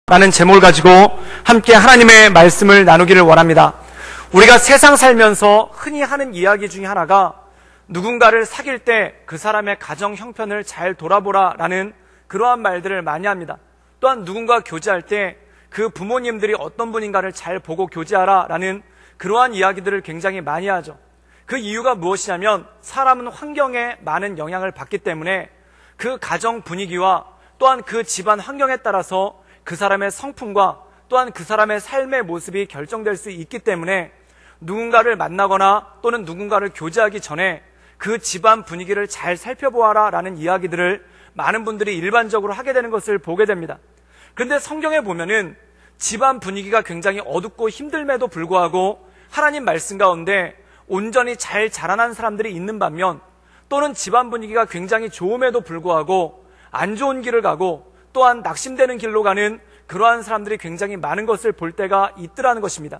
라는 제목을 가지고 함께 하나님의 말씀을 나누기를 원합니다. 우리가 세상 살면서 흔히 하는 이야기 중에 하나가 누군가를 사귈 때 그 사람의 가정 형편을 잘 돌아보라 라는 그러한 말들을 많이 합니다. 또한 누군가 교제할 때 그 부모님들이 어떤 분인가를 잘 보고 교제하라 라는 그러한 이야기들을 굉장히 많이 하죠. 그 이유가 무엇이냐면 사람은 환경에 많은 영향을 받기 때문에 그 가정 분위기와 또한 그 집안 환경에 따라서 그 사람의 성품과 또한 그 사람의 삶의 모습이 결정될 수 있기 때문에 누군가를 만나거나 또는 누군가를 교제하기 전에 그 집안 분위기를 잘 살펴보아라 라는 이야기들을 많은 분들이 일반적으로 하게 되는 것을 보게 됩니다. 그런데 성경에 보면은 집안 분위기가 굉장히 어둡고 힘듦에도 불구하고 하나님 말씀 가운데 온전히 잘 자라난 사람들이 있는 반면 또는 집안 분위기가 굉장히 좋음에도 불구하고 안 좋은 길을 가고 또한 낙심되는 길로 가는 그러한 사람들이 굉장히 많은 것을 볼 때가 있더라는 것입니다.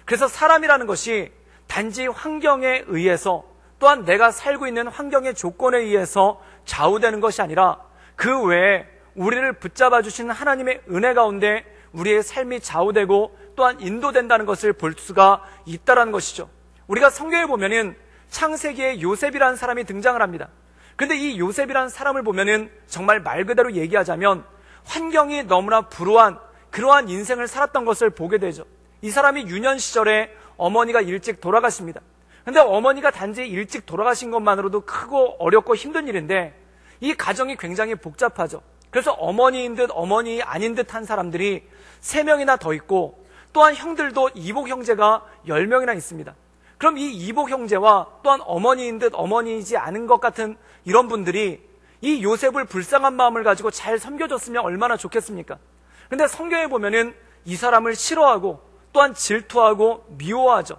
그래서 사람이라는 것이 단지 환경에 의해서 또한 내가 살고 있는 환경의 조건에 의해서 좌우되는 것이 아니라 그 외에 우리를 붙잡아 주시는 하나님의 은혜 가운데 우리의 삶이 좌우되고 또한 인도된다는 것을 볼 수가 있다는 것이죠. 우리가 성경에 보면은 창세기에 요셉이라는 사람이 등장을 합니다. 그런데 이 요셉이라는 사람을 보면은 정말 말 그대로 얘기하자면 환경이 너무나 불우한 그러한 인생을 살았던 것을 보게 되죠. 이 사람이 유년 시절에 어머니가 일찍 돌아가십니다. 그런데 어머니가 단지 일찍 돌아가신 것만으로도 크고 어렵고 힘든 일인데 이 가정이 굉장히 복잡하죠. 그래서 어머니인 듯 어머니 아닌 듯 한 사람들이 3명이나 더 있고 또한 형들도 이복 형제가 10명이나 있습니다. 그럼 이 이복 형제와 또한 어머니인 듯 어머니이지 않은 것 같은 이런 분들이 이 요셉을 불쌍한 마음을 가지고 잘 섬겨줬으면 얼마나 좋겠습니까? 근데 성경에 보면은 이 사람을 싫어하고 또한 질투하고 미워하죠.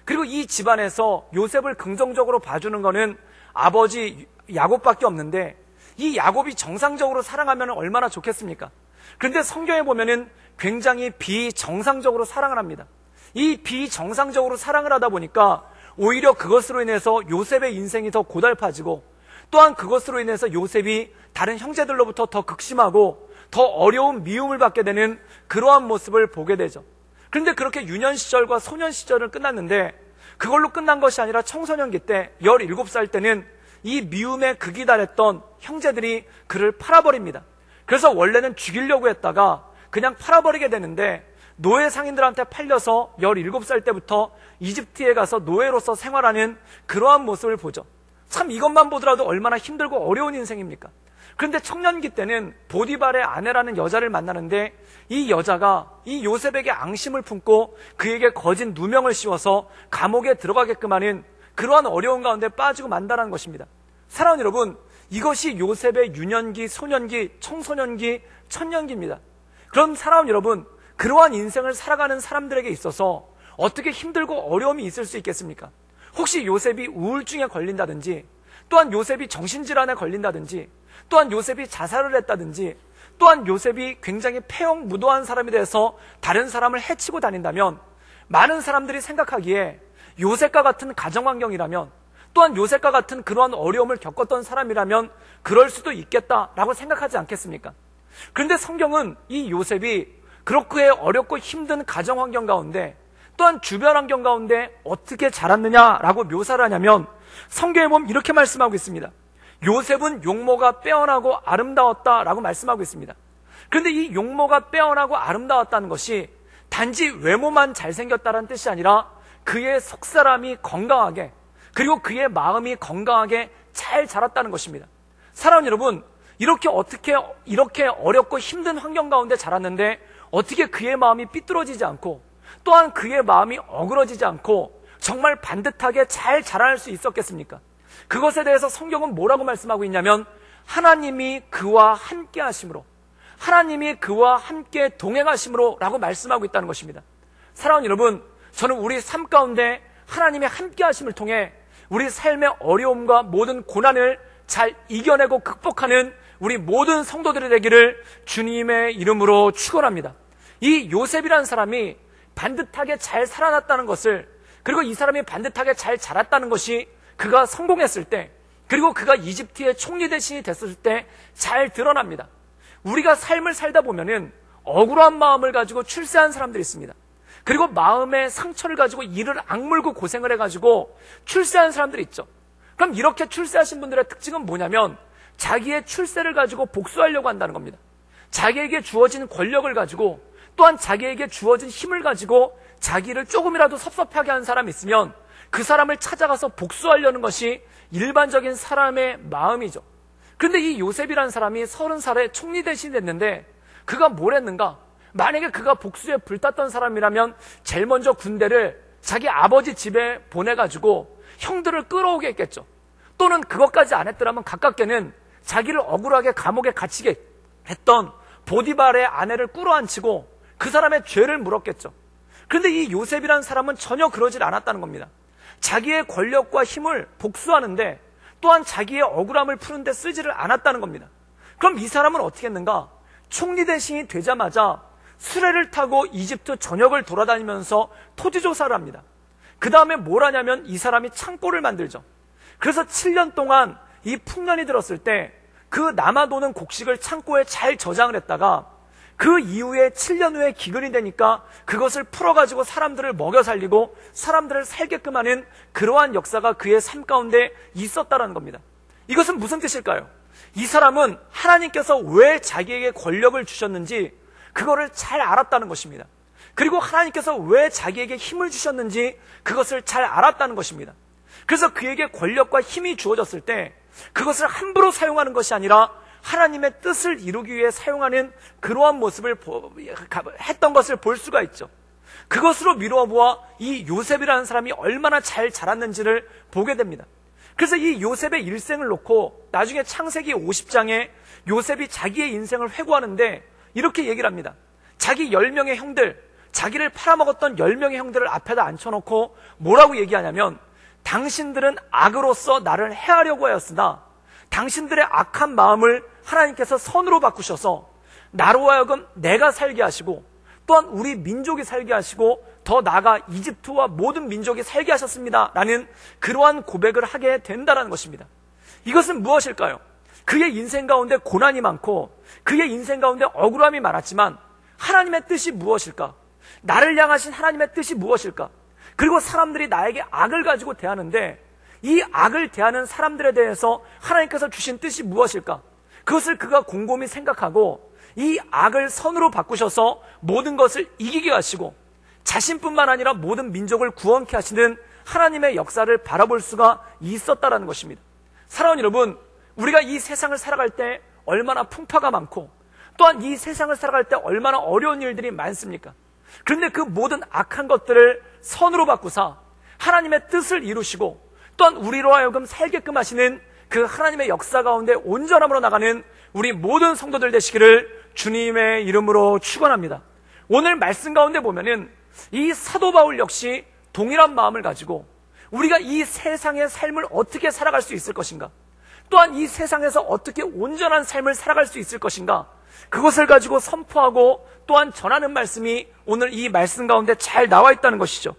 그리고 이 집안에서 요셉을 긍정적으로 봐주는 거는 아버지 야곱밖에 없는데 이 야곱이 정상적으로 사랑하면 얼마나 좋겠습니까? 그런데 성경에 보면은 굉장히 비정상적으로 사랑을 합니다. 이 비정상적으로 사랑을 하다 보니까 오히려 그것으로 인해서 요셉의 인생이 더 고달파지고 또한 그것으로 인해서 요셉이 다른 형제들로부터 더 극심하고 더 어려운 미움을 받게 되는 그러한 모습을 보게 되죠. 그런데 그렇게 유년 시절과 소년 시절은 끝났는데 그걸로 끝난 것이 아니라 청소년기 때 17살 때는 이 미움에 극이 달했던 형제들이 그를 팔아버립니다. 그래서 원래는 죽이려고 했다가 그냥 팔아버리게 되는데 노예 상인들한테 팔려서 17살 때부터 이집트에 가서 노예로서 생활하는 그러한 모습을 보죠. 참 이것만 보더라도 얼마나 힘들고 어려운 인생입니까? 그런데 청년기 때는 보디발의 아내라는 여자를 만나는데 이 여자가 이 요셉에게 앙심을 품고 그에게 거짓 누명을 씌워서 감옥에 들어가게끔 하는 그러한 어려운 가운데 빠지고 만다라는 것입니다. 사랑하는 여러분, 이것이 요셉의 유년기, 소년기, 청소년기, 천년기입니다. 그럼 사랑하는 여러분, 그러한 인생을 살아가는 사람들에게 있어서 어떻게 힘들고 어려움이 있을 수 있겠습니까? 혹시 요셉이 우울증에 걸린다든지 또한 요셉이 정신질환에 걸린다든지 또한 요셉이 자살을 했다든지 또한 요셉이 굉장히 폐역무도한 사람이 돼서 다른 사람을 해치고 다닌다면 많은 사람들이 생각하기에 요셉과 같은 가정환경이라면 또한 요셉과 같은 그러한 어려움을 겪었던 사람이라면 그럴 수도 있겠다라고 생각하지 않겠습니까? 그런데 성경은 이 요셉이 그렇게 어렵고 힘든 가정환경 가운데 또한 주변 환경 가운데 어떻게 자랐느냐라고 묘사를 하냐면 성경에 보면 이렇게 말씀하고 있습니다. 요셉은 용모가 빼어나고 아름다웠다라고 말씀하고 있습니다. 그런데 이 용모가 빼어나고 아름다웠다는 것이 단지 외모만 잘생겼다는 뜻이 아니라 그의 속사람이 건강하게 그리고 그의 마음이 건강하게 잘 자랐다는 것입니다. 사랑하는 여러분, 이렇게 어렵고 힘든 환경 가운데 자랐는데 어떻게 그의 마음이 삐뚤어지지 않고 또한 그의 마음이 어그러지지 않고 정말 반듯하게 잘 자랄 수 있었겠습니까? 그것에 대해서 성경은 뭐라고 말씀하고 있냐면 하나님이 그와 함께 하심으로 하나님이 그와 함께 동행하심으로 라고 말씀하고 있다는 것입니다. 사랑하는 여러분, 저는 우리 삶 가운데 하나님의 함께 하심을 통해 우리 삶의 어려움과 모든 고난을 잘 이겨내고 극복하는 우리 모든 성도들이 되기를 주님의 이름으로 축원합니다. 이 요셉이라는 사람이 반듯하게 잘 살아났다는 것을 그리고 이 사람이 반듯하게 잘 자랐다는 것이 그가 성공했을 때 그리고 그가 이집트의 총리 대신이 됐을 때 잘 드러납니다. 우리가 삶을 살다 보면은 억울한 마음을 가지고 출세한 사람들이 있습니다. 그리고 마음의 상처를 가지고 이를 악물고 고생을 해가지고 출세한 사람들이 있죠. 그럼 이렇게 출세하신 분들의 특징은 뭐냐면 자기의 출세를 가지고 복수하려고 한다는 겁니다. 자기에게 주어진 권력을 가지고 또한 자기에게 주어진 힘을 가지고 자기를 조금이라도 섭섭하게 한 사람이 있으면 그 사람을 찾아가서 복수하려는 것이 일반적인 사람의 마음이죠. 그런데 이 요셉이라는 사람이 30살에 총리 대신이 됐는데 그가 뭘 했는가? 만약에 그가 복수에 불탔던 사람이라면 제일 먼저 군대를 자기 아버지 집에 보내가지고 형들을 끌어오게 했겠죠. 또는 그것까지 안 했더라면 가깝게는 자기를 억울하게 감옥에 갇히게 했던 보디발의 아내를 끌어안치고 그 사람의 죄를 물었겠죠. 그런데 이 요셉이라는 사람은 전혀 그러질 않았다는 겁니다. 자기의 권력과 힘을 복수하는데 또한 자기의 억울함을 푸는데 쓰지를 않았다는 겁니다. 그럼 이 사람은 어떻게 했는가? 총리 대신이 되자마자 수레를 타고 이집트 전역을 돌아다니면서 토지 조사를 합니다. 그 다음에 뭘 하냐면 이 사람이 창고를 만들죠. 그래서 7년 동안 이 풍년이 들었을 때 그 남아도는 곡식을 창고에 잘 저장을 했다가 그 이후에 7년 후에 기근이 되니까 그것을 풀어가지고 사람들을 먹여 살리고 사람들을 살게끔 하는 그러한 역사가 그의 삶 가운데 있었다는 겁니다. 이것은 무슨 뜻일까요? 이 사람은 하나님께서 왜 자기에게 권력을 주셨는지 그거를 잘 알았다는 것입니다. 그리고 하나님께서 왜 자기에게 힘을 주셨는지 그것을 잘 알았다는 것입니다. 그래서 그에게 권력과 힘이 주어졌을 때 그것을 함부로 사용하는 것이 아니라 하나님의 뜻을 이루기 위해 사용하는 그러한 모습을 했던 것을 볼 수가 있죠. 그것으로 미루어 보아 이 요셉이라는 사람이 얼마나 잘 자랐는지를 보게 됩니다. 그래서 이 요셉의 일생을 놓고 나중에 창세기 50장에 요셉이 자기의 인생을 회고하는데 이렇게 얘기를 합니다. 자기 10명의 형들, 자기를 팔아먹었던 10명의 형들을 앞에다 앉혀놓고 뭐라고 얘기하냐면 당신들은 악으로서 나를 해하려고 하였으나 당신들의 악한 마음을 하나님께서 선으로 바꾸셔서 나로 하여금 내가 살게 하시고 또한 우리 민족이 살게 하시고 더 나아가 이집트와 모든 민족이 살게 하셨습니다 라는 그러한 고백을 하게 된다는 것입니다. 이것은 무엇일까요? 그의 인생 가운데 고난이 많고 그의 인생 가운데 억울함이 많았지만 하나님의 뜻이 무엇일까? 나를 향하신 하나님의 뜻이 무엇일까? 그리고 사람들이 나에게 악을 가지고 대하는데 이 악을 대하는 사람들에 대해서 하나님께서 주신 뜻이 무엇일까? 그것을 그가 곰곰이 생각하고 이 악을 선으로 바꾸셔서 모든 것을 이기게 하시고 자신뿐만 아니라 모든 민족을 구원케 하시는 하나님의 역사를 바라볼 수가 있었다는 것입니다. 사랑하는 여러분, 우리가 이 세상을 살아갈 때 얼마나 풍파가 많고 또한 이 세상을 살아갈 때 얼마나 어려운 일들이 많습니까? 그런데 그 모든 악한 것들을 선으로 바꾸사 하나님의 뜻을 이루시고 또한 우리로 하여금 살게끔 하시는 그 하나님의 역사 가운데 온전함으로 나가는 우리 모든 성도들 되시기를 주님의 이름으로 축원합니다. 오늘 말씀 가운데 보면은 이 사도 바울 역시 동일한 마음을 가지고 우리가 이 세상의 삶을 어떻게 살아갈 수 있을 것인가, 또한 이 세상에서 어떻게 온전한 삶을 살아갈 수 있을 것인가, 그것을 가지고 선포하고 또한 전하는 말씀이 오늘 이 말씀 가운데 잘 나와 있다는 것이죠.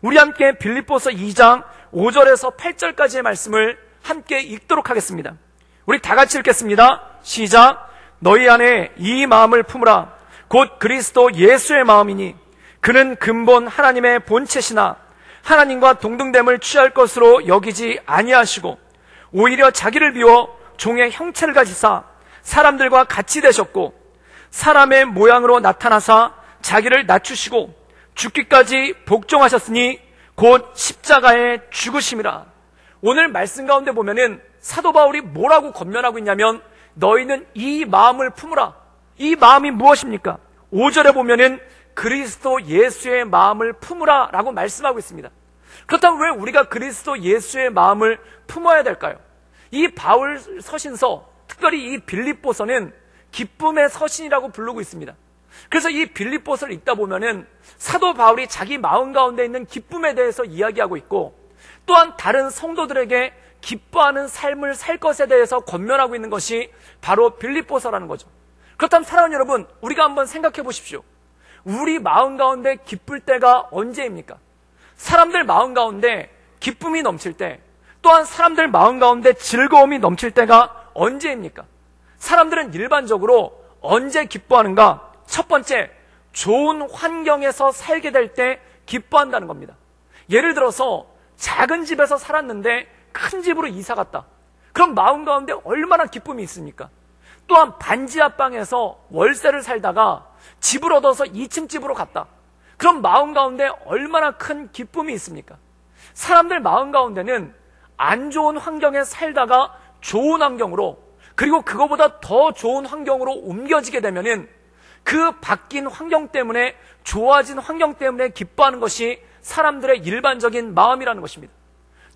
우리 함께 빌립보서 2장 5절에서 8절까지의 말씀을 함께 읽도록 하겠습니다. 우리 다 같이 읽겠습니다. 시작. 너희 안에 이 마음을 품으라. 곧 그리스도 예수의 마음이니 그는 근본 하나님의 본체시나 하나님과 동등됨을 취할 것으로 여기지 아니하시고 오히려 자기를 비워 종의 형체를 가지사 사람들과 같이 되셨고 사람의 모양으로 나타나사 자기를 낮추시고 죽기까지 복종하셨으니 곧 십자가에 죽으심이라. 오늘 말씀 가운데 보면은 사도 바울이 뭐라고 권면하고 있냐면 너희는 이 마음을 품으라. 이 마음이 무엇입니까? 5절에 보면은 그리스도 예수의 마음을 품으라 라고 말씀하고 있습니다. 그렇다면 왜 우리가 그리스도 예수의 마음을 품어야 될까요? 이 바울 서신서, 특별히 이 빌립보서는 기쁨의 서신이라고 부르고 있습니다. 그래서 이 빌립보서를 읽다 보면은 사도 바울이 자기 마음 가운데 있는 기쁨에 대해서 이야기하고 있고 또한 다른 성도들에게 기뻐하는 삶을 살 것에 대해서 권면하고 있는 것이 바로 빌립보서라는 거죠. 그렇다면 사랑하는 여러분, 우리가 한번 생각해 보십시오. 우리 마음 가운데 기쁠 때가 언제입니까? 사람들 마음 가운데 기쁨이 넘칠 때, 또한 사람들 마음 가운데 즐거움이 넘칠 때가 언제입니까? 사람들은 일반적으로 언제 기뻐하는가? 첫 번째, 좋은 환경에서 살게 될 때 기뻐한다는 겁니다. 예를 들어서 작은 집에서 살았는데 큰 집으로 이사 갔다. 그럼 마음 가운데 얼마나 기쁨이 있습니까? 또한 반지하방에서 월세를 살다가 집을 얻어서 2층 집으로 갔다. 그럼 마음 가운데 얼마나 큰 기쁨이 있습니까? 사람들 마음 가운데는 안 좋은 환경에 살다가 좋은 환경으로, 그리고 그거보다 더 좋은 환경으로 옮겨지게 되면은 그 바뀐 환경 때문에, 좋아진 환경 때문에 기뻐하는 것이 사람들의 일반적인 마음이라는 것입니다.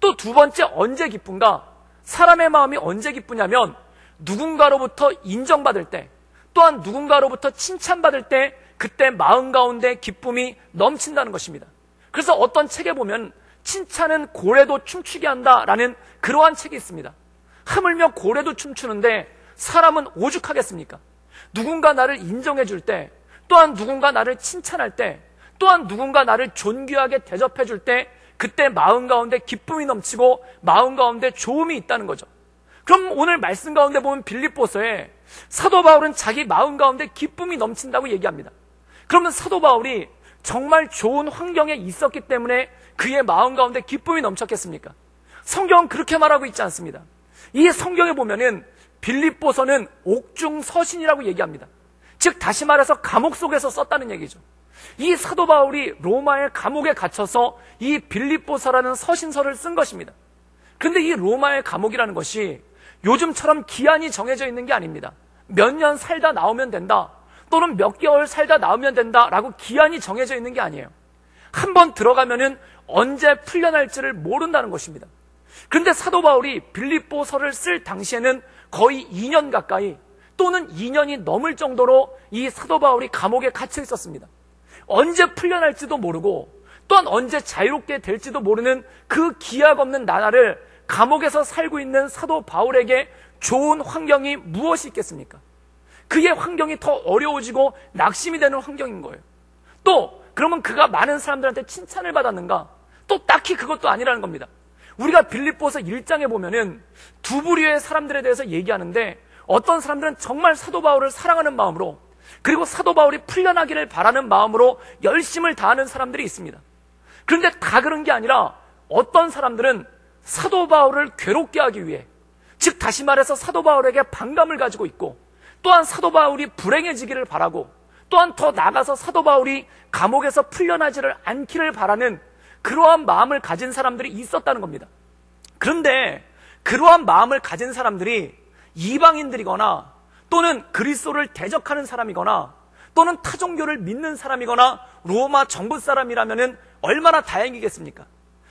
또 두 번째, 언제 기쁜가? 사람의 마음이 언제 기쁘냐면 누군가로부터 인정받을 때, 또한 누군가로부터 칭찬받을 때, 그때 마음 가운데 기쁨이 넘친다는 것입니다. 그래서 어떤 책에 보면 칭찬은 고래도 춤추게 한다라는 그러한 책이 있습니다. 하물며 고래도 춤추는데 사람은 오죽하겠습니까? 누군가 나를 인정해 줄 때, 또한 누군가 나를 칭찬할 때, 또한 누군가 나를 존귀하게 대접해 줄 때, 그때 마음 가운데 기쁨이 넘치고 마음 가운데 좋음이 있다는 거죠. 그럼 오늘 말씀 가운데 보면 빌립보서에 사도 바울은 자기 마음 가운데 기쁨이 넘친다고 얘기합니다. 그러면 사도 바울이 정말 좋은 환경에 있었기 때문에 그의 마음 가운데 기쁨이 넘쳤겠습니까? 성경은 그렇게 말하고 있지 않습니다. 이 성경에 보면은 빌립보서는 옥중서신이라고 얘기합니다. 즉 다시 말해서 감옥 속에서 썼다는 얘기죠. 이 사도 바울이 로마의 감옥에 갇혀서 이 빌립보서라는 서신서를 쓴 것입니다. 그런데 이 로마의 감옥이라는 것이 요즘처럼 기한이 정해져 있는 게 아닙니다. 몇 년 살다 나오면 된다, 또는 몇 개월 살다 나오면 된다라고 기한이 정해져 있는 게 아니에요. 한번 들어가면은 언제 풀려날지를 모른다는 것입니다. 그런데 사도 바울이 빌립보서를 쓸 당시에는 거의 2년 가까이, 또는 2년이 넘을 정도로 이 사도 바울이 감옥에 갇혀 있었습니다. 언제 풀려날지도 모르고 또한 언제 자유롭게 될지도 모르는 그 기약 없는 나날을 감옥에서 살고 있는 사도 바울에게 좋은 환경이 무엇이 있겠습니까? 그의 환경이 더 어려워지고 낙심이 되는 환경인 거예요. 또 그러면 그가 많은 사람들한테 칭찬을 받았는가? 또 딱히 그것도 아니라는 겁니다. 우리가 빌립보서 1장에 보면은 두 부류의 사람들에 대해서 얘기하는데, 어떤 사람들은 정말 사도 바울을 사랑하는 마음으로, 그리고 사도 바울이 풀려나기를 바라는 마음으로 열심을 다하는 사람들이 있습니다. 그런데 다 그런 게 아니라 어떤 사람들은 사도 바울을 괴롭게 하기 위해, 즉 다시 말해서 사도 바울에게 반감을 가지고 있고, 또한 사도 바울이 불행해지기를 바라고, 또한 더 나아가서 사도 바울이 감옥에서 풀려나지를 않기를 바라는 그러한 마음을 가진 사람들이 있었다는 겁니다. 그런데 그러한 마음을 가진 사람들이 이방인들이거나, 또는 그리스도를 대적하는 사람이거나, 또는 타종교를 믿는 사람이거나 로마 정부 사람이라면 얼마나 다행이겠습니까?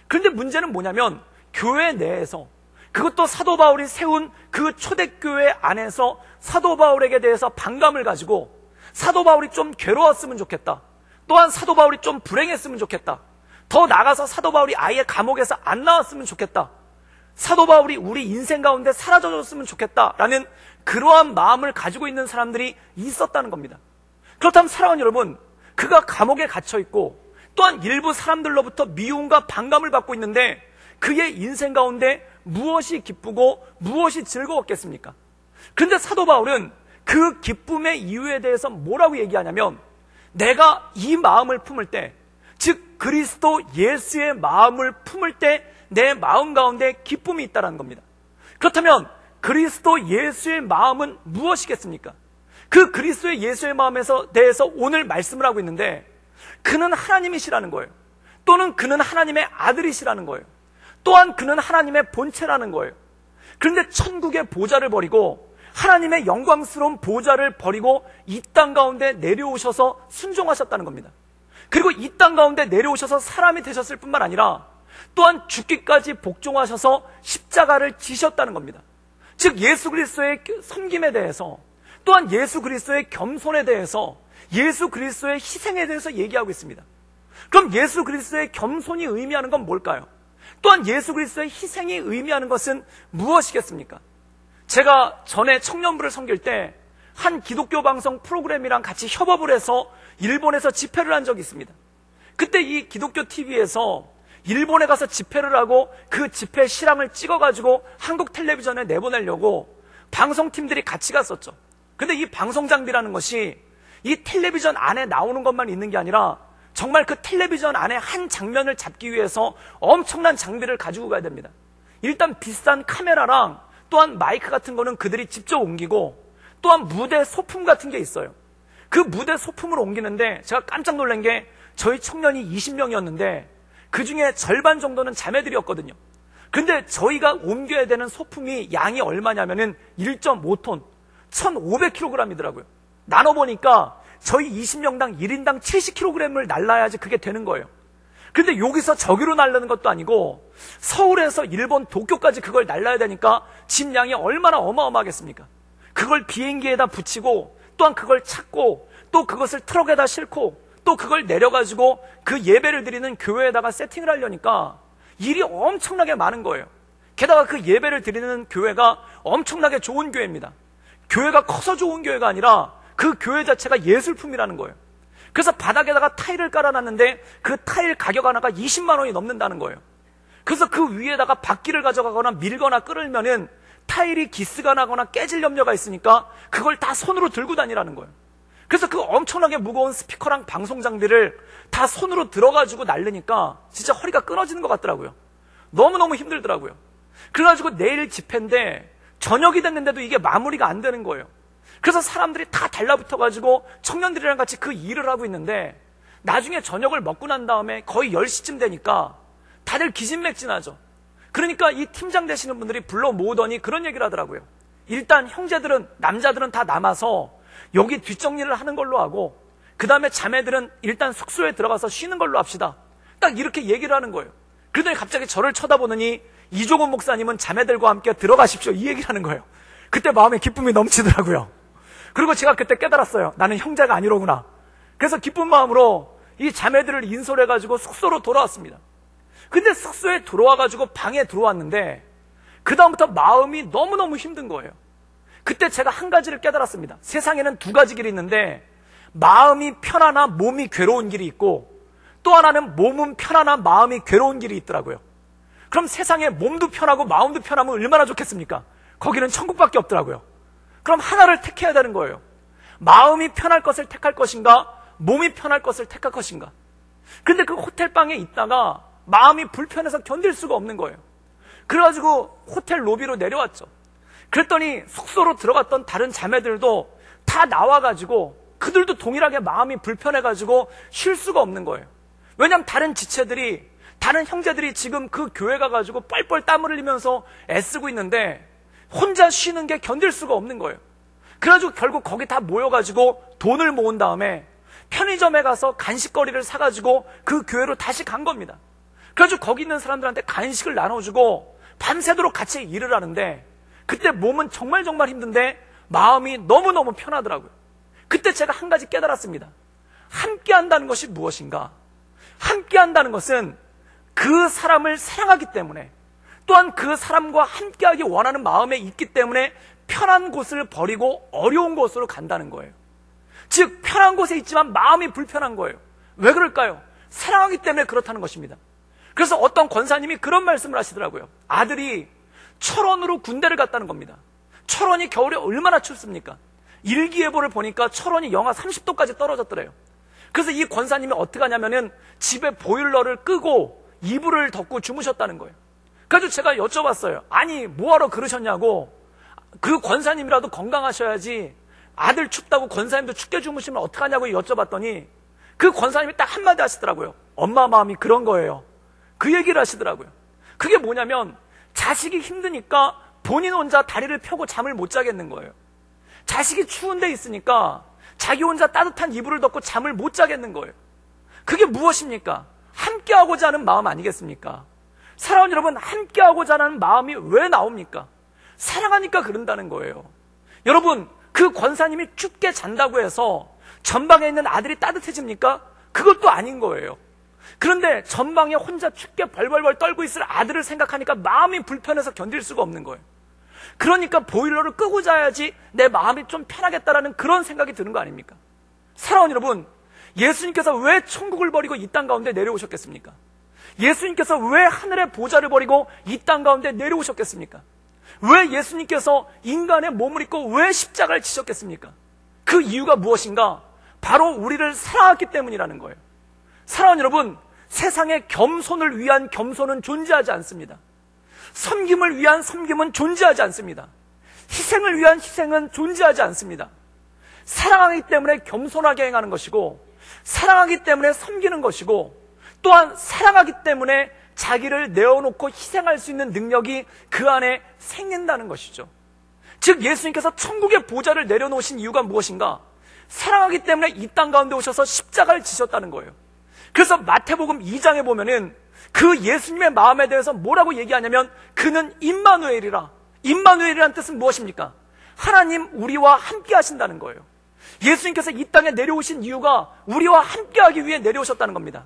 그런데 문제는 뭐냐면 교회 내에서, 그것도 사도 바울이 세운 그 초대교회 안에서 사도 바울에게 대해서 반감을 가지고, 사도 바울이 좀 괴로웠으면 좋겠다, 또한 사도 바울이 좀 불행했으면 좋겠다, 더 나가서 사도 바울이 아예 감옥에서 안 나왔으면 좋겠다, 사도 바울이 우리 인생 가운데 사라져줬으면 좋겠다라는 그러한 마음을 가지고 있는 사람들이 있었다는 겁니다. 그렇다면 사랑하는 여러분, 그가 감옥에 갇혀있고 또한 일부 사람들로부터 미움과 반감을 받고 있는데 그의 인생 가운데 무엇이 기쁘고 무엇이 즐거웠겠습니까? 그런데 사도 바울은 그 기쁨의 이유에 대해서 뭐라고 얘기하냐면, 내가 이 마음을 품을 때, 즉 그리스도 예수의 마음을 품을 때 내 마음 가운데 기쁨이 있다는 겁니다. 그렇다면 그리스도 예수의 마음은 무엇이겠습니까? 그 그리스도 예수의 마음에서 대해서 오늘 말씀을 하고 있는데, 그는 하나님이시라는 거예요. 또는 그는 하나님의 아들이시라는 거예요. 또한 그는 하나님의 본체라는 거예요. 그런데 천국의 보좌를 버리고, 하나님의 영광스러운 보좌를 버리고 이 땅 가운데 내려오셔서 순종하셨다는 겁니다. 그리고 이 땅 가운데 내려오셔서 사람이 되셨을 뿐만 아니라 또한 죽기까지 복종하셔서 십자가를 지셨다는 겁니다. 즉 예수 그리스도의 섬김에 대해서, 또한 예수 그리스도의 겸손에 대해서, 예수 그리스도의 희생에 대해서 얘기하고 있습니다. 그럼 예수 그리스도의 겸손이 의미하는 건 뭘까요? 또한 예수 그리스도의 희생이 의미하는 것은 무엇이겠습니까? 제가 전에 청년부를 섬길 때 한 기독교 방송 프로그램이랑 같이 협업을 해서 일본에서 집회를 한 적이 있습니다. 그때 이 기독교 TV에서 일본에 가서 집회를 하고 그 집회 실황을 찍어가지고 한국 텔레비전에 내보내려고 방송팀들이 같이 갔었죠. 근데 이 방송 장비라는 것이 이 텔레비전 안에 나오는 것만 있는 게 아니라 정말 그 텔레비전 안에 한 장면을 잡기 위해서 엄청난 장비를 가지고 가야 됩니다. 일단 비싼 카메라랑 또한 마이크 같은 거는 그들이 직접 옮기고, 또한 무대 소품 같은 게 있어요. 그 무대 소품을 옮기는데 제가 깜짝 놀란 게 저희 청년이 20명이었는데 그 중에 절반 정도는 자매들이었거든요. 근데 저희가 옮겨야 되는 소품이 양이 얼마냐면은 1.5톤, 1,500kg이더라고요. 나눠보니까 저희 20명당 1인당 70kg을 날라야지 그게 되는 거예요. 근데 여기서 저기로 날르는 것도 아니고 서울에서 일본 도쿄까지 그걸 날라야 되니까 짐량이 얼마나 어마어마하겠습니까? 그걸 비행기에다 붙이고, 또한 그걸 찾고, 또 그것을 트럭에다 싣고, 또 그걸 내려가지고 그 예배를 드리는 교회에다가 세팅을 하려니까 일이 엄청나게 많은 거예요. 게다가 그 예배를 드리는 교회가 엄청나게 좋은 교회입니다. 교회가 커서 좋은 교회가 아니라 그 교회 자체가 예술품이라는 거예요. 그래서 바닥에다가 타일을 깔아놨는데 그 타일 가격 하나가 20만 원이 넘는다는 거예요. 그래서 그 위에다가 바퀴를 가져가거나 밀거나 끌으면은 타일이 기스가 나거나 깨질 염려가 있으니까 그걸 다 손으로 들고 다니라는 거예요. 그래서 그 엄청나게 무거운 스피커랑 방송 장비를 다 손으로 들어가지고 날르니까 진짜 허리가 끊어지는 것 같더라고요. 너무너무 힘들더라고요. 그래가지고 내일 집회인데 저녁이 됐는데도 이게 마무리가 안 되는 거예요. 그래서 사람들이 다 달라붙어가지고 청년들이랑 같이 그 일을 하고 있는데 나중에 저녁을 먹고 난 다음에 거의 10시쯤 되니까 다들 기진맥진하죠. 그러니까 이 팀장 되시는 분들이 불러 모으더니 그런 얘기를 하더라고요. 일단 형제들은, 남자들은 다 남아서 여기 뒷정리를 하는 걸로 하고, 그 다음에 자매들은 일단 숙소에 들어가서 쉬는 걸로 합시다. 딱 이렇게 얘기를 하는 거예요. 그러더니 갑자기 저를 쳐다보더니 이종훈 목사님은 자매들과 함께 들어가십시오, 이 얘기를 하는 거예요. 그때 마음에 기쁨이 넘치더라고요. 그리고 제가 그때 깨달았어요. 나는 형제가 아니로구나. 그래서 기쁜 마음으로 이 자매들을 인솔해가지고 숙소로 돌아왔습니다. 근데 숙소에 들어와가지고 방에 들어왔는데 그 다음부터 마음이 너무너무 힘든 거예요. 그때 제가 한 가지를 깨달았습니다. 세상에는 두 가지 길이 있는데 마음이 편하나 몸이 괴로운 길이 있고, 또 하나는 몸은 편하나 마음이 괴로운 길이 있더라고요. 그럼 세상에 몸도 편하고 마음도 편하면 얼마나 좋겠습니까? 거기는 천국밖에 없더라고요. 그럼 하나를 택해야 되는 거예요. 마음이 편할 것을 택할 것인가, 몸이 편할 것을 택할 것인가. 근데 그 호텔방에 있다가 마음이 불편해서 견딜 수가 없는 거예요. 그래가지고 호텔 로비로 내려왔죠. 그랬더니 숙소로 들어갔던 다른 자매들도 다 나와가지고 그들도 동일하게 마음이 불편해가지고 쉴 수가 없는 거예요. 왜냐하면 다른 지체들이, 다른 형제들이 지금 그 교회 가가지고 뻘뻘 땀을 흘리면서 애쓰고 있는데 혼자 쉬는 게 견딜 수가 없는 거예요. 그래가지고 결국 거기 다 모여가지고 돈을 모은 다음에 편의점에 가서 간식거리를 사가지고 그 교회로 다시 간 겁니다. 그래가지고 거기 있는 사람들한테 간식을 나눠주고 밤새도록 같이 일을 하는데 그때 몸은 정말 힘든데 마음이 너무너무 편하더라고요. 그때 제가 한 가지 깨달았습니다. 함께 한다는 것이 무엇인가? 함께 한다는 것은 그 사람을 사랑하기 때문에, 또한 그 사람과 함께하기 원하는 마음에 있기 때문에 편한 곳을 버리고 어려운 곳으로 간다는 거예요. 즉 편한 곳에 있지만 마음이 불편한 거예요. 왜 그럴까요? 사랑하기 때문에 그렇다는 것입니다. 그래서 어떤 권사님이 그런 말씀을 하시더라고요. 아들이 철원으로 군대를 갔다는 겁니다. 철원이 겨울에 얼마나 춥습니까? 일기예보를 보니까 철원이 영하 30도까지 떨어졌더래요. 그래서 이 권사님이 어떻게 하냐면은 집에 보일러를 끄고 이불을 덮고 주무셨다는 거예요. 그래서 제가 여쭤봤어요. 아니 뭐하러 그러셨냐고. 그 권사님이라도 건강하셔야지 아들 춥다고 권사님도 춥게 주무시면 어떡하냐고 여쭤봤더니 그 권사님이 딱 한마디 하시더라고요. 엄마 마음이 그런 거예요. 그 얘기를 하시더라고요. 그게 뭐냐면 자식이 힘드니까 본인 혼자 다리를 펴고 잠을 못 자겠는 거예요. 자식이 추운 데 있으니까 자기 혼자 따뜻한 이불을 덮고 잠을 못 자겠는 거예요. 그게 무엇입니까? 함께하고자 하는 마음 아니겠습니까? 사랑하는 여러분, 함께하고자 하는 마음이 왜 나옵니까? 사랑하니까 그런다는 거예요. 여러분, 그 권사님이 춥게 잔다고 해서 전방에 있는 아들이 따뜻해집니까? 그것도 아닌 거예요. 그런데 전방에 혼자 춥게 벌벌벌 떨고 있을 아들을 생각하니까 마음이 불편해서 견딜 수가 없는 거예요. 그러니까 보일러를 끄고 자야지 내 마음이 좀 편하겠다라는 그런 생각이 드는 거 아닙니까? 사랑하는 여러분, 예수님께서 왜 천국을 버리고 이 땅 가운데 내려오셨겠습니까? 예수님께서 왜 하늘의 보좌를 버리고 이 땅 가운데 내려오셨겠습니까? 왜 예수님께서 인간의 몸을 입고 왜 십자가를 지셨겠습니까? 그 이유가 무엇인가? 바로 우리를 사랑했기 때문이라는 거예요. 사랑하는 여러분, 세상에 겸손을 위한 겸손은 존재하지 않습니다. 섬김을 위한 섬김은 존재하지 않습니다. 희생을 위한 희생은 존재하지 않습니다. 사랑하기 때문에 겸손하게 행하는 것이고, 사랑하기 때문에 섬기는 것이고, 또한 사랑하기 때문에 자기를 내어놓고 희생할 수 있는 능력이 그 안에 생긴다는 것이죠. 즉 예수님께서 천국의 보좌를 내려놓으신 이유가 무엇인가? 사랑하기 때문에 이 땅 가운데 오셔서 십자가를 지셨다는 거예요. 그래서 마태복음 2장에 보면은 그 예수님의 마음에 대해서 뭐라고 얘기하냐면 그는 임마누엘이라. 임마누엘이라는 뜻은 무엇입니까? 하나님 우리와 함께 하신다는 거예요. 예수님께서 이 땅에 내려오신 이유가 우리와 함께하기 위해 내려오셨다는 겁니다.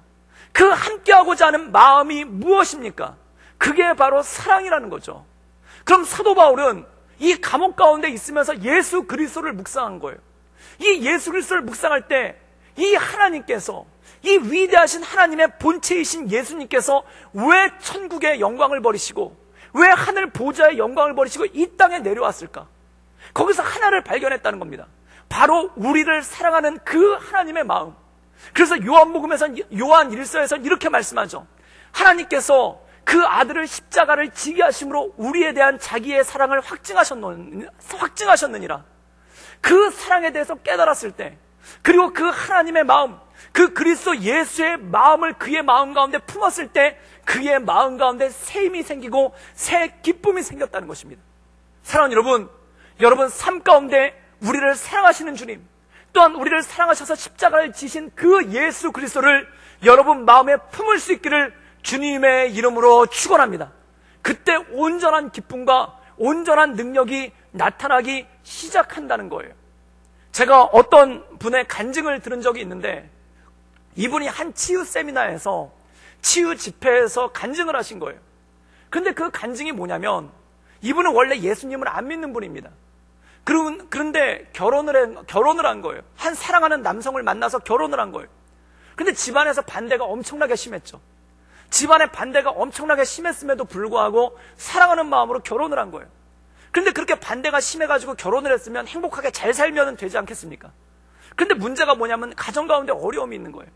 그 함께하고자 하는 마음이 무엇입니까? 그게 바로 사랑이라는 거죠. 그럼 사도 바울은 이 감옥 가운데 있으면서 예수 그리스도를 묵상한 거예요. 이 예수 그리스도를 묵상할 때 이 하나님께서, 이 위대하신 하나님의 본체이신 예수님께서 왜 천국의 영광을 버리시고 왜 하늘 보좌의 영광을 버리시고 이 땅에 내려왔을까? 거기서 하나를 발견했다는 겁니다. 바로 우리를 사랑하는 그 하나님의 마음. 그래서 요한복음에서, 요한 1서에서 이렇게 말씀하죠. 하나님께서 그 아들을 십자가를 지게 하심으로 우리에 대한 자기의 사랑을 확증하셨느니라. 그 사랑에 대해서 깨달았을 때, 그리고 그 하나님의 마음, 그 그리스도 예수의 마음을 그의 마음 가운데 품었을 때 그의 마음 가운데 새 힘이 생기고 새 기쁨이 생겼다는 것입니다. 사랑하는 여러분, 여러분 삶 가운데 우리를 사랑하시는 주님, 또한 우리를 사랑하셔서 십자가를 지신 그 예수 그리스도를 여러분 마음에 품을 수 있기를 주님의 이름으로 축원합니다. 그때 온전한 기쁨과 온전한 능력이 나타나기 시작한다는 거예요. 제가 어떤 분의 간증을 들은 적이 있는데, 이분이 한 치유 세미나에서, 치유 집회에서 간증을 하신 거예요. 근데 그 간증이 뭐냐면, 이분은 원래 예수님을 안 믿는 분입니다. 그런데 결혼을 한 거예요. 한 사랑하는 남성을 만나서 결혼을 한 거예요. 근데 집안에서 반대가 엄청나게 심했죠. 집안의 반대가 엄청나게 심했음에도 불구하고 사랑하는 마음으로 결혼을 한 거예요. 근데 그렇게 반대가 심해가지고 결혼을 했으면 행복하게 잘 살면 되지 않겠습니까? 근데 문제가 뭐냐면 가정 가운데 어려움이 있는 거예요.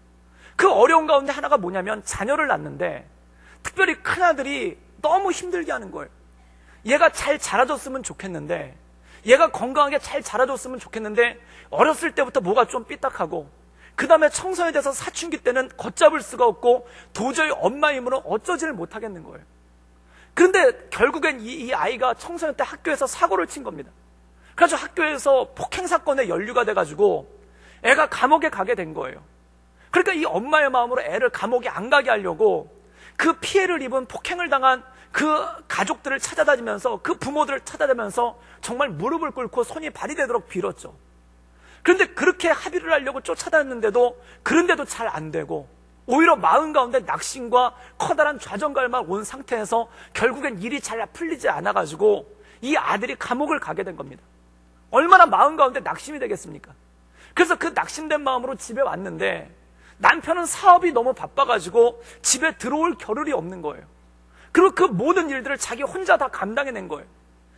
그 어려움 가운데 하나가 뭐냐면 자녀를 낳는데 특별히 큰아들이 너무 힘들게 하는 거예요. 얘가 잘 자라줬으면 좋겠는데, 얘가 건강하게 잘 자라줬으면 좋겠는데 어렸을 때부터 뭐가 좀 삐딱하고, 그 다음에 청소년이 돼서 사춘기 때는 걷잡을 수가 없고 도저히 엄마 힘으로 어쩌지를 못하겠는 거예요. 그런데 결국엔 이 아이가 청소년 때 학교에서 사고를 친 겁니다. 그래서 학교에서 폭행 사건에 연루가 돼가지고 애가 감옥에 가게 된 거예요. 그러니까 이 엄마의 마음으로 애를 감옥에 안 가게 하려고 그 피해를 입은 폭행을 당한 그 가족들을 찾아다니면서, 그 부모들을 찾아다니면서 정말 무릎을 꿇고 손이 발이 되도록 빌었죠. 그런데 그렇게 합의를 하려고 쫓아다녔는데도, 그런데도 잘 안 되고, 오히려 마음 가운데 낙심과 커다란 좌절감만 온 상태에서 결국엔 일이 잘 풀리지 않아가지고 이 아들이 감옥을 가게 된 겁니다. 얼마나 마음 가운데 낙심이 되겠습니까? 그래서 그 낙심된 마음으로 집에 왔는데 남편은 사업이 너무 바빠가지고 집에 들어올 겨를이 없는 거예요. 그리고 그 모든 일들을 자기 혼자 다 감당해낸 거예요.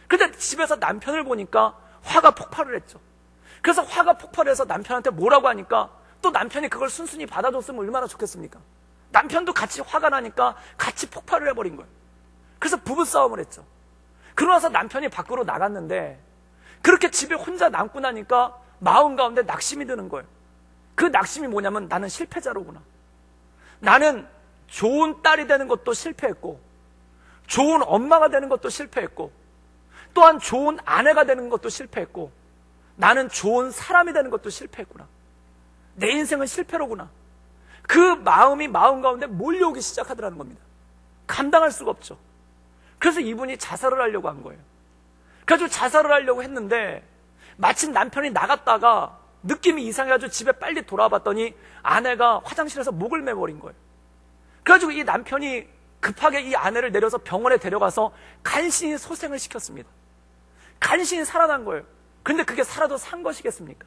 그런데 집에서 남편을 보니까 화가 폭발을 했죠. 그래서 화가 폭발해서 남편한테 뭐라고 하니까 또 남편이 그걸 순순히 받아줬으면 얼마나 좋겠습니까? 남편도 같이 화가 나니까 같이 폭발을 해버린 거예요. 그래서 부부싸움을 했죠. 그러고 나서 남편이 밖으로 나갔는데 그렇게 집에 혼자 남고 나니까 마음 가운데 낙심이 드는 거예요. 그 낙심이 뭐냐면 나는 실패자로구나. 나는 좋은 딸이 되는 것도 실패했고, 좋은 엄마가 되는 것도 실패했고, 또한 좋은 아내가 되는 것도 실패했고, 나는 좋은 사람이 되는 것도 실패했구나. 내 인생은 실패로구나. 그 마음이 마음 가운데 몰려오기 시작하더라는 겁니다. 감당할 수가 없죠. 그래서 이분이 자살을 하려고 한 거예요. 그래가지고 자살을 하려고 했는데 마침 남편이 나갔다가 느낌이 이상해가지고 집에 빨리 돌아봤더니 아내가 화장실에서 목을 매버린 거예요. 그래가지고 이 남편이 급하게 이 아내를 내려서 병원에 데려가서 간신히 소생을 시켰습니다. 간신히 살아난 거예요. 근데 그게 살아도 산 것이겠습니까?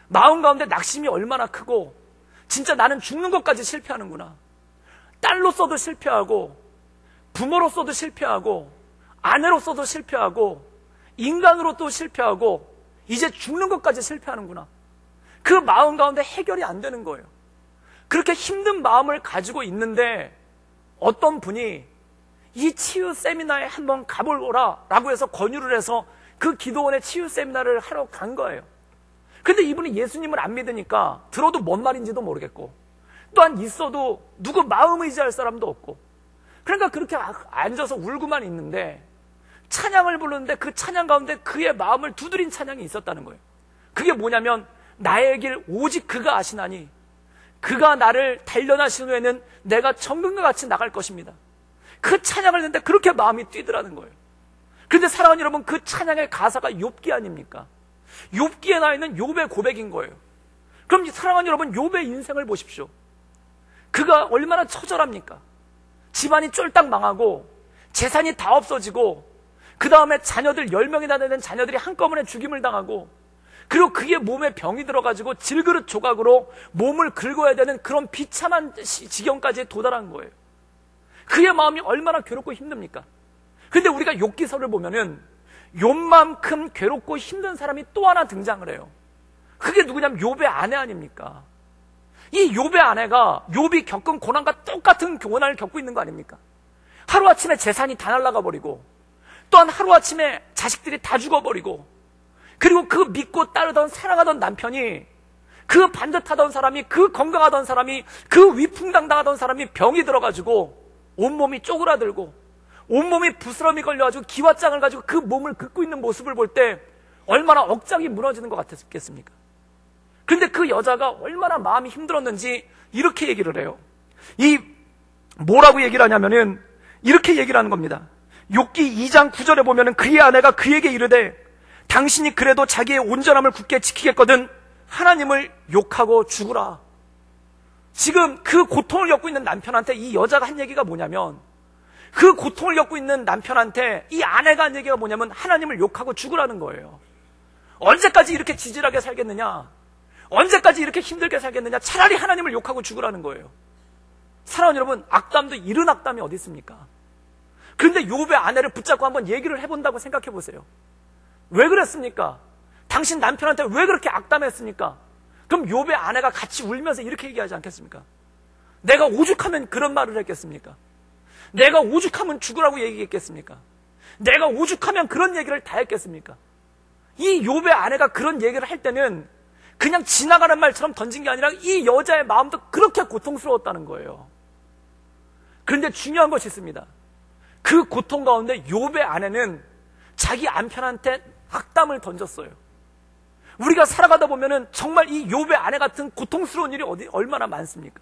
마음 가운데 낙심이 얼마나 크고, 진짜 나는 죽는 것까지 실패하는구나. 딸로서도 실패하고, 부모로서도 실패하고, 아내로서도 실패하고, 인간으로 또 실패하고, 이제 죽는 것까지 실패하는구나. 그 마음 가운데 해결이 안 되는 거예요. 그렇게 힘든 마음을 가지고 있는데 어떤 분이 이 치유 세미나에 한번 가보라 라고 해서 권유를 해서 그 기도원의 치유 세미나를 하러 간 거예요. 근데 이분이 예수님을 안 믿으니까 들어도 뭔 말인지도 모르겠고, 또한 있어도 누구 마음 의지할 사람도 없고, 그러니까 그렇게 앉아서 울고만 있는데 찬양을 부르는데 그 찬양 가운데 그의 마음을 두드린 찬양이 있었다는 거예요. 그게 뭐냐면, 나의 길 오직 그가 아시나니 그가 나를 단련하신 후에는 내가 정금과 같이 나갈 것입니다. 그 찬양을 듣는데 그렇게 마음이 뛰더라는 거예요. 그런데 사랑하는 여러분, 그 찬양의 가사가 욥기 아닙니까? 욥기에 나와 있는 욥의 고백인 거예요. 그럼 사랑하는 여러분, 욥의 인생을 보십시오. 그가 얼마나 처절합니까? 집안이 쫄딱 망하고 재산이 다 없어지고, 그 다음에 자녀들 10명이나 되는 자녀들이 한꺼번에 죽임을 당하고, 그리고 그의 몸에 병이 들어가지고 질그릇 조각으로 몸을 긁어야 되는 그런 비참한 지경까지 도달한 거예요. 그의 마음이 얼마나 괴롭고 힘듭니까? 근데 우리가 욥기서를 보면은 욥만큼 괴롭고 힘든 사람이 또 하나 등장을 해요. 그게 누구냐면 욥의 아내 아닙니까? 이 욥의 아내가 욥이 겪은 고난과 똑같은 고난을 겪고 있는 거 아닙니까? 하루아침에 재산이 다 날아가 버리고, 또한 하루아침에 자식들이 다 죽어버리고, 그리고 그 믿고 따르던 사랑하던 남편이, 그 반듯하던 사람이, 그 건강하던 사람이, 그 위풍당당하던 사람이 병이 들어가지고 온몸이 쪼그라들고 온몸이 부스럼이 걸려가지고 기왓장을 가지고 그 몸을 긁고 있는 모습을 볼 때 얼마나 억장이 무너지는 것 같았겠습니까? 그런데 그 여자가 얼마나 마음이 힘들었는지 이렇게 얘기를 해요. 뭐라고 얘기를 하냐면은 이렇게 얘기를 하는 겁니다. 욥기 2장 9절에 보면은 그의 아내가 그에게 이르되 당신이 그래도 자기의 온전함을 굳게 지키겠거든 하나님을 욕하고 죽으라. 지금 그 고통을 겪고 있는 남편한테 이 여자가 한 얘기가 뭐냐면, 그 고통을 겪고 있는 남편한테 이 아내가 한 얘기가 뭐냐면 하나님을 욕하고 죽으라는 거예요. 언제까지 이렇게 지질하게 살겠느냐? 언제까지 이렇게 힘들게 살겠느냐? 차라리 하나님을 욕하고 죽으라는 거예요. 사랑하는 여러분, 악담도 이른 악담이 어디 있습니까? 그런데 욥의 아내를 붙잡고 한번 얘기를 해본다고 생각해 보세요. 왜 그랬습니까? 당신 남편한테 왜 그렇게 악담했습니까? 그럼 욥의 아내가 같이 울면서 이렇게 얘기하지 않겠습니까? 내가 오죽하면 그런 말을 했겠습니까? 내가 오죽하면 죽으라고 얘기했겠습니까? 내가 오죽하면 그런 얘기를 다 했겠습니까? 이 욥의 아내가 그런 얘기를 할 때는 그냥 지나가는 말처럼 던진 게 아니라 이 여자의 마음도 그렇게 고통스러웠다는 거예요. 그런데 중요한 것이 있습니다. 그 고통 가운데 욥의 아내는 자기 남편한테 악담을 던졌어요. 우리가 살아가다 보면은 정말 이 욥의 아내 같은 고통스러운 일이 얼마나 많습니까?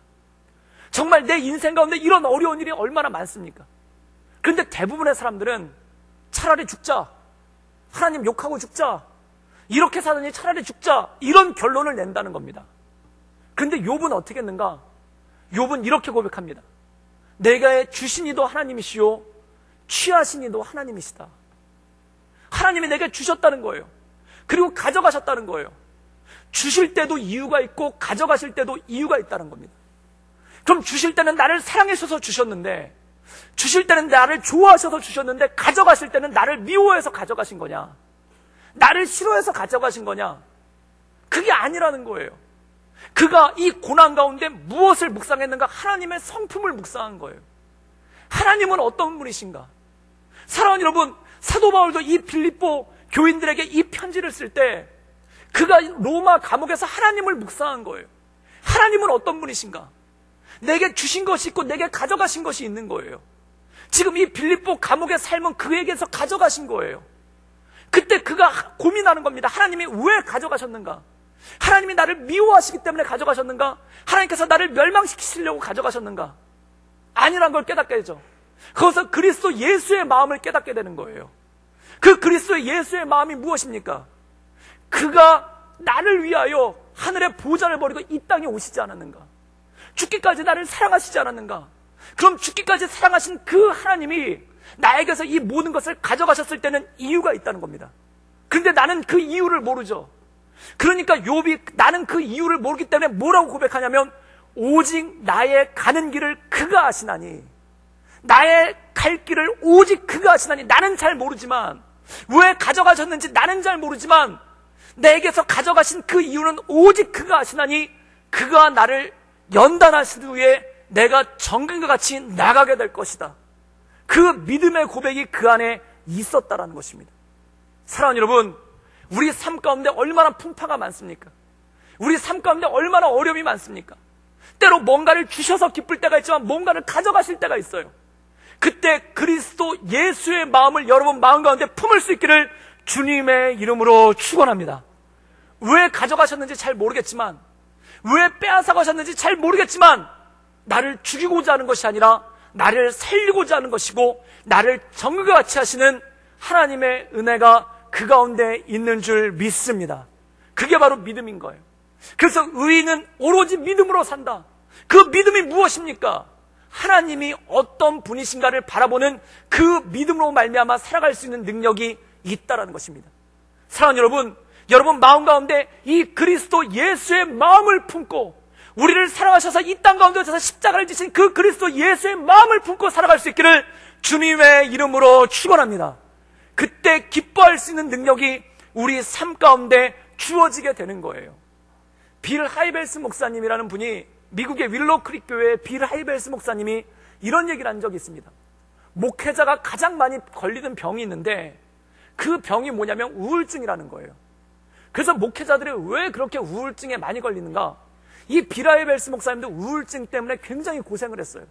정말 내 인생 가운데 이런 어려운 일이 얼마나 많습니까? 그런데 대부분의 사람들은 차라리 죽자, 하나님 욕하고 죽자, 이렇게 사느니 차라리 죽자, 이런 결론을 낸다는 겁니다. 그런데 욥은 어떻게 했는가? 욥은 이렇게 고백합니다. 내가 주신 이도 하나님이시요 취하신 이도 하나님이시다. 하나님이 내게 주셨다는 거예요. 그리고 가져가셨다는 거예요. 주실 때도 이유가 있고 가져가실 때도 이유가 있다는 겁니다. 그럼 주실 때는 나를 사랑하셔서 주셨는데, 주실 때는 나를 좋아하셔서 주셨는데, 가져가실 때는 나를 미워해서 가져가신 거냐? 나를 싫어해서 가져가신 거냐? 그게 아니라는 거예요. 그가 이 고난 가운데 무엇을 묵상했는가? 하나님의 성품을 묵상한 거예요. 하나님은 어떤 분이신가? 사랑하는 여러분, 사도 바울도 이 빌립보 교인들에게 이 편지를 쓸 때 그가 로마 감옥에서 하나님을 묵상한 거예요. 하나님은 어떤 분이신가? 내게 주신 것이 있고 내게 가져가신 것이 있는 거예요. 지금 이 빌립보 감옥의 삶은 그에게서 가져가신 거예요. 그때 그가 고민하는 겁니다. 하나님이 왜 가져가셨는가? 하나님이 나를 미워하시기 때문에 가져가셨는가? 하나님께서 나를 멸망시키시려고 가져가셨는가? 아니란 걸 깨닫게 되죠. 거기서 그리스도 예수의 마음을 깨닫게 되는 거예요. 그 그리스도 예수의 마음이 무엇입니까? 그가 나를 위하여 하늘의 보좌를 버리고 이 땅에 오시지 않았는가? 죽기까지 나를 사랑하시지 않았는가? 그럼 죽기까지 사랑하신 그 하나님이 나에게서 이 모든 것을 가져가셨을 때는 이유가 있다는 겁니다. 그런데 나는 그 이유를 모르죠. 그러니까 욥이 나는 그 이유를 모르기 때문에 뭐라고 고백하냐면, 오직 나의 가는 길을 그가 아시나니, 나의 갈 길을 오직 그가 아시나니, 나는 잘 모르지만, 왜 가져가셨는지 나는 잘 모르지만 내게서 가져가신 그 이유는 오직 그가 아시나니 그가 나를 연단하신 후에 내가 정금과 같이 나가게 될 것이다. 그 믿음의 고백이 그 안에 있었다라는 것입니다. 사랑하는 여러분, 우리 삶 가운데 얼마나 풍파가 많습니까? 우리 삶 가운데 얼마나 어려움이 많습니까? 때로 뭔가를 주셔서 기쁠 때가 있지만 뭔가를 가져가실 때가 있어요. 그때 그리스도 예수의 마음을 여러분 마음 가운데 품을 수 있기를 주님의 이름으로 축원합니다. 왜 가져가셨는지 잘 모르겠지만, 왜 빼앗아 가셨는지 잘 모르겠지만, 나를 죽이고자 하는 것이 아니라 나를 살리고자 하는 것이고 나를 정금과 같이 하시는 하나님의 은혜가 그 가운데 있는 줄 믿습니다. 그게 바로 믿음인 거예요. 그래서 의인은 오로지 믿음으로 산다. 그 믿음이 무엇입니까? 하나님이 어떤 분이신가를 바라보는 그 믿음으로 말미암아 살아갈 수 있는 능력이 있다라는 것입니다. 사랑하는 여러분, 여러분 마음 가운데 이 그리스도 예수의 마음을 품고 우리를 사랑하셔서 이 땅 가운데 오셔서 십자가를 지신 그 그리스도 예수의 마음을 품고 살아갈 수 있기를 주님의 이름으로 축원합니다. 그때 기뻐할 수 있는 능력이 우리 삶 가운데 주어지게 되는 거예요. 빌 하이벨스 목사님이라는 분이, 미국의 윌로우 크릭 교회의 빌 하이벨스 목사님이 이런 얘기를 한 적이 있습니다. 목회자가 가장 많이 걸리는 병이 있는데 그 병이 뭐냐면 우울증이라는 거예요. 그래서 목회자들이 왜 그렇게 우울증에 많이 걸리는가? 이 빌 하이벨스 목사님도 우울증 때문에 굉장히 고생을 했어요.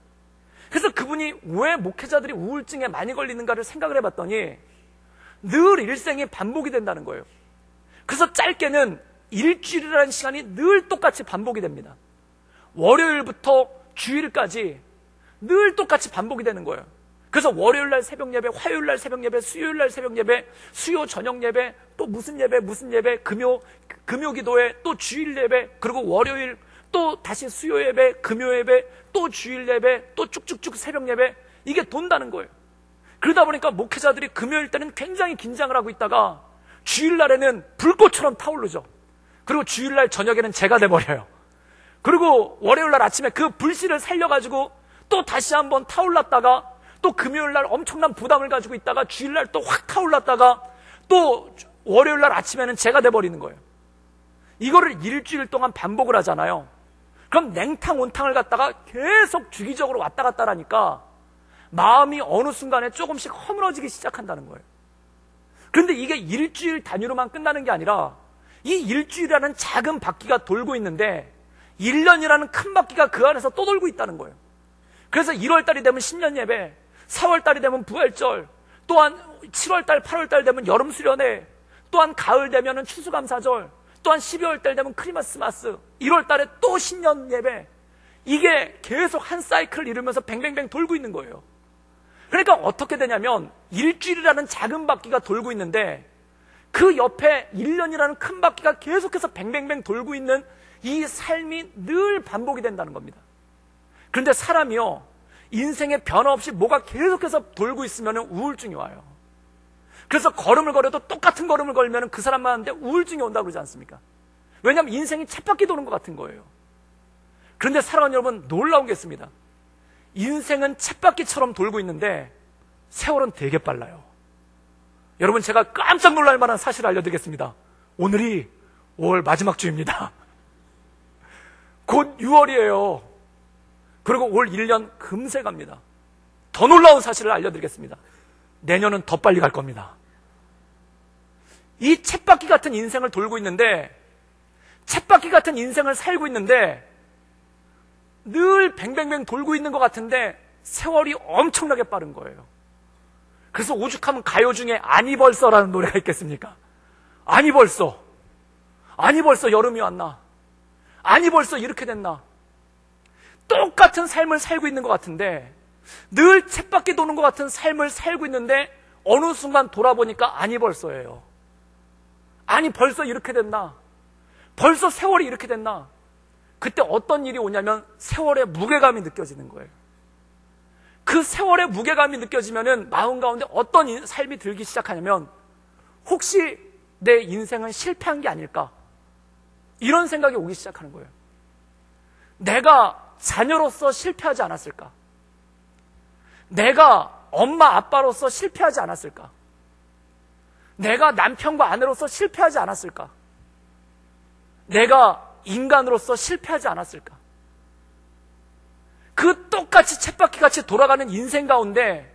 그래서 그분이 왜 목회자들이 우울증에 많이 걸리는가를 생각을 해봤더니 늘 일생이 반복이 된다는 거예요. 그래서 짧게는 일주일이라는 시간이 늘 똑같이 반복이 됩니다. 월요일부터 주일까지 늘 똑같이 반복이 되는 거예요. 그래서 월요일날 새벽 예배, 화요일날 새벽 예배, 수요일날 새벽 예배, 수요 저녁 예배, 또 무슨 예배, 금요 기도회, 또 주일 예배, 그리고 월요일 또 다시 수요 예배, 금요 예배, 또 주일 예배, 또 쭉쭉쭉 새벽 예배, 이게 돈다는 거예요. 그러다 보니까 목회자들이 금요일 때는 굉장히 긴장을 하고 있다가 주일날에는 불꽃처럼 타오르죠. 그리고 주일날 저녁에는 재가 돼버려요. 그리고 월요일날 아침에 그 불씨를 살려가지고 또 다시 한번 타올랐다가 또 금요일날 엄청난 부담을 가지고 있다가 주일날 또 확 타올랐다가 또 월요일날 아침에는 재가 돼버리는 거예요. 이거를 일주일 동안 반복을 하잖아요. 그럼 냉탕 온탕을 갖다가 계속 주기적으로 왔다 갔다 하니까 마음이 어느 순간에 조금씩 허물어지기 시작한다는 거예요. 그런데 이게 일주일 단위로만 끝나는 게 아니라 이 일주일이라는 작은 바퀴가 돌고 있는데 1년이라는 큰 바퀴가 그 안에서 또 돌고 있다는 거예요. 그래서 1월달이 되면 신년 예배, 4월달이 되면 부활절, 또한 7월달, 8월달 되면 여름 수련회, 또한 가을 되면 추수감사절, 또한 12월달 되면 크리스마스, 1월달에 또 신년 예배, 이게 계속 한 사이클을 이루면서 뱅뱅뱅 돌고 있는 거예요. 그러니까 어떻게 되냐면 일주일이라는 작은 바퀴가 돌고 있는데 그 옆에 1년이라는 큰 바퀴가 계속해서 뱅뱅뱅 돌고 있는 이 삶이 늘 반복이 된다는 겁니다. 그런데 사람이요, 인생에 변화 없이 뭐가 계속해서 돌고 있으면 우울증이 와요. 그래서 걸음을 걸어도 똑같은 걸음을 걸면 그 사람만한테 우울증이 온다고 그러지 않습니까? 왜냐하면 인생이 쳇바퀴 도는 것 같은 거예요. 그런데 사랑하는 여러분, 놀라운 게 있습니다. 인생은 쳇바퀴처럼 돌고 있는데 세월은 되게 빨라요. 여러분, 제가 깜짝 놀랄 만한 사실을 알려드리겠습니다. 오늘이 5월 마지막 주입니다. 곧 6월이에요. 그리고 올 1년 금세 갑니다. 더 놀라운 사실을 알려드리겠습니다. 내년은 더 빨리 갈 겁니다. 이 쳇바퀴 같은 인생을 돌고 있는데, 쳇바퀴 같은 인생을 살고 있는데 늘 뱅뱅뱅 돌고 있는 것 같은데 세월이 엄청나게 빠른 거예요. 그래서 오죽하면 가요 중에 아니 벌써라는 노래가 있겠습니까? 아니 벌써 여름이 왔나? 아니 벌써 이렇게 됐나? 똑같은 삶을 살고 있는 것 같은데, 늘 쳇바퀴 도는 것 같은 삶을 살고 있는데 어느 순간 돌아보니까 아니 벌써예요. 아니 벌써 이렇게 됐나? 벌써 세월이 이렇게 됐나? 그때 어떤 일이 오냐면 세월의 무게감이 느껴지는 거예요. 그 세월의 무게감이 느껴지면은 마음 가운데 어떤 삶이 들기 시작하냐면, 혹시 내 인생은 실패한 게 아닐까? 이런 생각이 오기 시작하는 거예요. 내가 자녀로서 실패하지 않았을까? 내가 엄마 아빠로서 실패하지 않았을까? 내가 남편과 아내로서 실패하지 않았을까? 내가 인간으로서 실패하지 않았을까? 그 똑같이 쳇바퀴같이 돌아가는 인생 가운데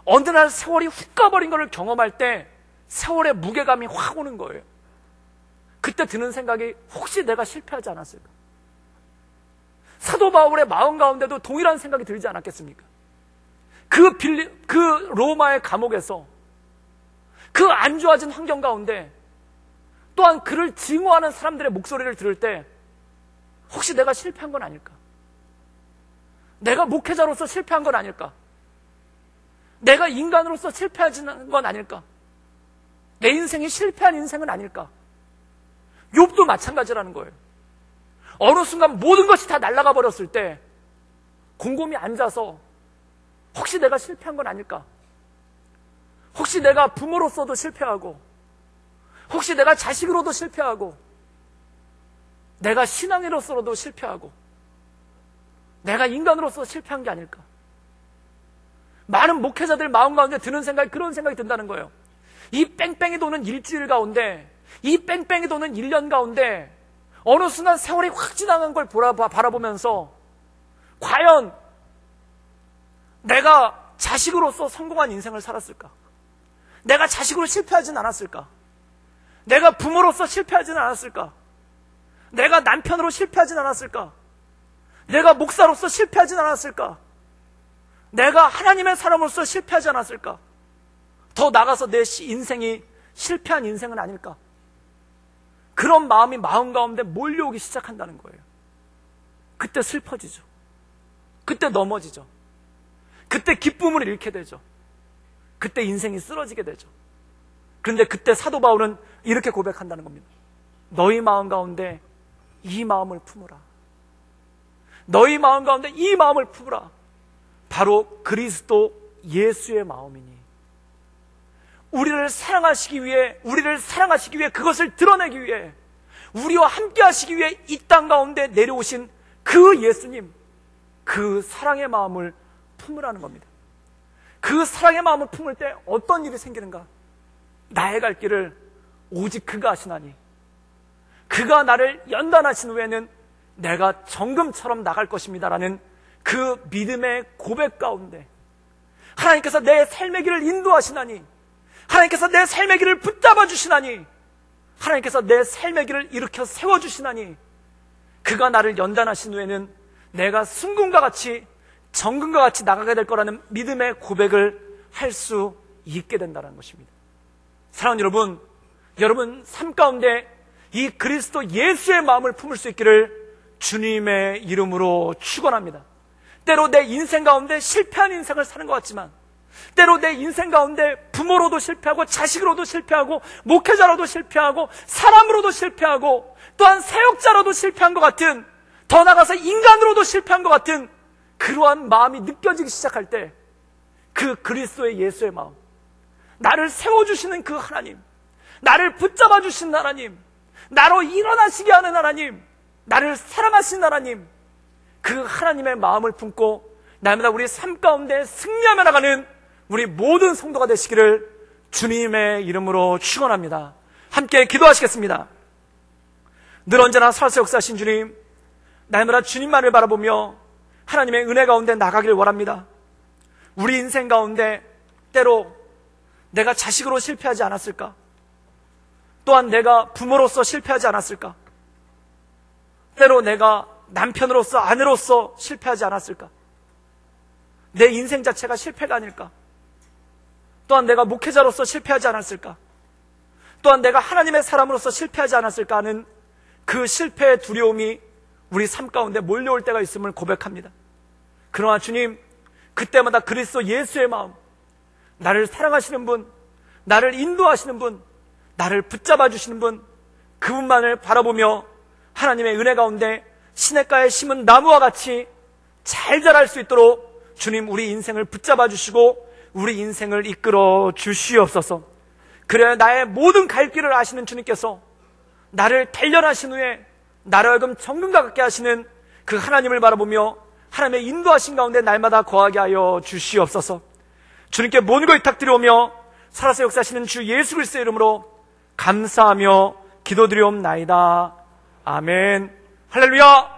어느 날 세월이 훅 가버린 것을 경험할 때 세월의 무게감이 확 오는 거예요. 그때 드는 생각이 혹시 내가 실패하지 않았을까? 사도 바울의 마음 가운데도 동일한 생각이 들지 않았겠습니까? 그 로마의 감옥에서 그 안 좋아진 환경 가운데 또한 그를 증오하는 사람들의 목소리를 들을 때 혹시 내가 실패한 건 아닐까? 내가 목회자로서 실패한 건 아닐까? 내가 인간으로서 실패하는 건 아닐까? 내 인생이 실패한 인생은 아닐까? 욥도 마찬가지라는 거예요. 어느 순간 모든 것이 다 날아가 버렸을 때 곰곰이 앉아서 혹시 내가 실패한 건 아닐까? 혹시 내가 부모로서도 실패하고, 혹시 내가 자식으로도 실패하고, 내가 신앙인으로서도 실패하고, 내가 인간으로서 실패한 게 아닐까? 많은 목회자들 마음 가운데 드는 생각이 그런 생각이 든다는 거예요. 이 뺑뺑이 도는 일주일 가운데, 이 뺑뺑이 도는 1년 가운데 어느 순간 세월이 확 지나간 걸 바라보면서 과연 내가 자식으로서 성공한 인생을 살았을까? 내가 자식으로 실패하진 않았을까? 내가 부모로서 실패하진 않았을까? 내가 남편으로 실패하진 않았을까? 내가 목사로서 실패하진 않았을까? 내가 하나님의 사람으로서 실패하지 않았을까? 더 나아가서 내 인생이 실패한 인생은 아닐까? 그런 마음이 마음 가운데 몰려오기 시작한다는 거예요. 그때 슬퍼지죠. 그때 넘어지죠. 그때 기쁨을 잃게 되죠. 그때 인생이 쓰러지게 되죠. 그런데 그때 사도 바울은 이렇게 고백한다는 겁니다. 너희 마음 가운데 이 마음을 품으라. 너희 마음 가운데 이 마음을 품으라. 바로 그리스도 예수의 마음이니. 우리를 사랑하시기 위해 그것을 드러내기 위해, 우리와 함께 하시기 위해 이 땅 가운데 내려오신 그 예수님, 그 사랑의 마음을 품으라는 겁니다. 그 사랑의 마음을 품을 때 어떤 일이 생기는가? 나의 갈 길을 오직 그가 하시나니, 그가 나를 연단하신 후에는 내가 정금처럼 나갈 것입니다라는 그 믿음의 고백 가운데 하나님께서 내 삶의 길을 인도하시나니, 하나님께서 내 삶의 길을 붙잡아 주시나니, 하나님께서 내 삶의 길을 일으켜 세워주시나니, 그가 나를 연단하신 후에는 내가 순금과 같이 정금과 같이 나가게 될 거라는 믿음의 고백을 할 수 있게 된다는 것입니다. 사랑하는 여러분, 여러분 삶 가운데 이 그리스도 예수의 마음을 품을 수 있기를 주님의 이름으로 축원합니다. 때로 내 인생 가운데 실패한 인생을 사는 것 같지만, 때로 내 인생 가운데 부모로도 실패하고, 자식으로도 실패하고, 목회자로도 실패하고, 사람으로도 실패하고, 또한 사역자로도 실패한 것 같은, 더 나아가서 인간으로도 실패한 것 같은 그러한 마음이 느껴지기 시작할 때, 그 그리스도의 예수의 마음, 나를 세워주시는 그 하나님, 나를 붙잡아 주신 하나님, 나로 일어나시게 하는 하나님, 나를 사랑하신 하나님, 그 하나님의 마음을 품고 날마다 우리 삶 가운데 승리하며 나가는 우리 모든 성도가 되시기를 주님의 이름으로 축원합니다. 함께 기도하시겠습니다. 늘 언제나 살아서 역사하신 주님, 날마다 주님만을 바라보며 하나님의 은혜 가운데 나가길 원합니다. 우리 인생 가운데 때로 내가 자식으로 실패하지 않았을까? 또한 내가 부모로서 실패하지 않았을까? 때로 내가 남편으로서, 아내로서 실패하지 않았을까? 내 인생 자체가 실패가 아닐까? 또한 내가 목회자로서 실패하지 않았을까? 또한 내가 하나님의 사람으로서 실패하지 않았을까 하는 그 실패의 두려움이 우리 삶 가운데 몰려올 때가 있음을 고백합니다. 그러나 주님, 그때마다 그리스도 예수의 마음, 나를 사랑하시는 분, 나를 인도하시는 분, 나를 붙잡아 주시는 분, 그분만을 바라보며 하나님의 은혜 가운데 시냇가에 심은 나무와 같이 잘 자랄 수 있도록 주님, 우리 인생을 붙잡아 주시고 우리 인생을 이끌어 주시옵소서. 그래야 나의 모든 갈 길을 아시는 주님께서 나를 단련하신 후에 나를 하여금 정금과 같게 하시는 그 하나님을 바라보며 하나님의 인도하신 가운데 날마다 거하게 하여 주시옵소서. 주님께 모든 걸 부탁드리오며 살아서 역사하시는 주 예수 그리스도의 이름으로 감사하며 기도드리옵나이다. 아멘. 할렐루야!